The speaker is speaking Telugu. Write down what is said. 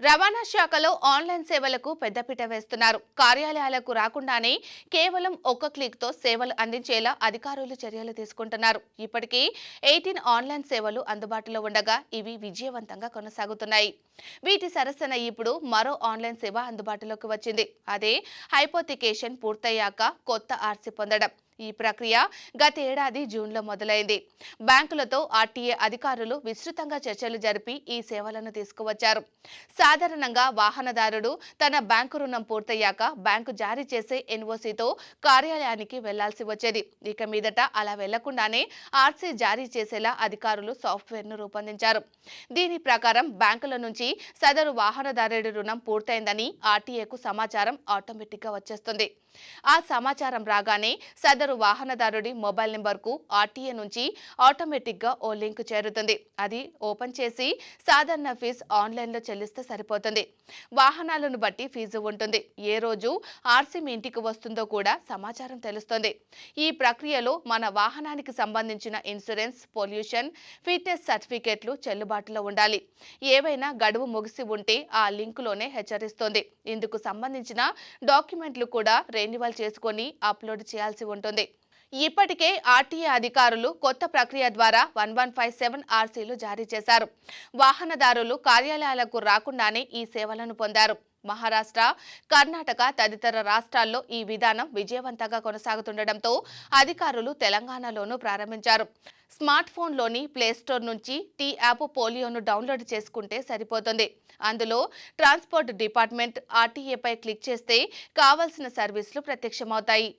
రవాణా శాఖలో ఆన్లైన్ సేవలకు పెద్దపీట వేస్తున్నారు. కార్యాలయాలకు రాకుండానే కేవలం ఒక్క క్లిక్తో సేవలు అందించేలా అధికారులు చర్యలు తీసుకుంటున్నారు. ఇప్పటికీ 18 ఆన్లైన్ సేవలు అందుబాటులో ఉండగా ఇవి విజయవంతంగా కొనసాగుతున్నాయి. వీటి సరసన ఇప్పుడు మరో ఆన్లైన్ సేవ అందుబాటులోకి వచ్చింది. అదే హైపోథికేషన్ పూర్తయ్యాక కొత్త ఆర్సీ పొందడం. ఈ ప్రక్రియ గత ఏడాది జూన్లో మొదలైంది. బ్యాంకులతో ఆర్టీఏ అధికారులు విస్తృతంగా చర్చలు జరిపి ఈ సేవలను తీసుకువచ్చారు. సాధారణంగా వాహనదారుడు తన బ్యాంకు రుణం పూర్తయ్యాక బ్యాంకు జారీ చేసే ఎన్ఓసీతో కార్యాలయానికి వెళ్లాల్సి వచ్చేది. ఇక మీదట అలా వెళ్లకుండానే ఆర్సీ జారీ చేసేలా అధికారులు సాఫ్ట్వేర్ను రూపొందించారు. దీని ప్రకారం బ్యాంకుల నుంచి సదరు వాహనదారుడి రుణం పూర్తయిందని ఆర్టీఏకు సమాచారం ఆటోమేటిక్గా వచ్చేస్తుంది. ఆ సమాచారం రాగానే సదరు వాహనదారుడి మొబైల్ నెంబర్కు ఆర్టీఏ నుంచి ఆటోమేటిక్గా ఓ లింక్ చేరుతుంది. అది ఓపెన్ చేసి సాధారణ ఫీజు ఆన్లైన్లో చెల్లిస్తే సరిపోతుంది. వాహనాలను బట్టి ఫీజు ఉంటుంది. ఏ రోజు ఆర్సీ మీ ఇంటికి వస్తుందో కూడా సమాచారం తెలుస్తుంది. ఈ ప్రక్రియలో మన వాహనానికి సంబంధించిన ఇన్సూరెన్స్, పొల్యూషన్, ఫిట్నెస్ సర్టిఫికేట్లు చెల్లుబాటులో ఉండాలి. ఏవైనా గడువు ముగిసి ఉంటే ఆ లింకులోనే హెచ్చరిస్తుంది. ఇందుకు సంబంధించిన డాక్యుమెంట్లు కూడా రెన్యువల్ చేసుకొని అప్లోడ్ చేయాల్సి ఉంటుంది. ఇప్పటికే ఆర్టీఏ అధికారులు కొత్త ప్రక్రియ ద్వారా 1157 ఆర్సీలు జారీ చేశారు. వాహనదారులు కార్యాలయాలకు రాకుండానే ఈ సేవలను పొందారు. మహారాష్ట్ర, కర్ణాటక తదితర రాష్ట్రాల్లో ఈ విధానం విజయవంతంగా కొనసాగుతుండటంతో అధికారులు తెలంగాణలోనూ ప్రారంభించారు. స్మార్ట్ ఫోన్లోని ప్లేస్టోర్ నుంచి టీ యాప్ పోలియోను డౌన్లోడ్ చేసుకుంటే సరిపోతుంది. అందులో ట్రాన్స్పోర్ట్ డిపార్ట్మెంట్ ఆర్టీఏపై క్లిక్ చేస్తే కావాల్సిన సర్వీసులు ప్రత్యక్షమవుతాయి.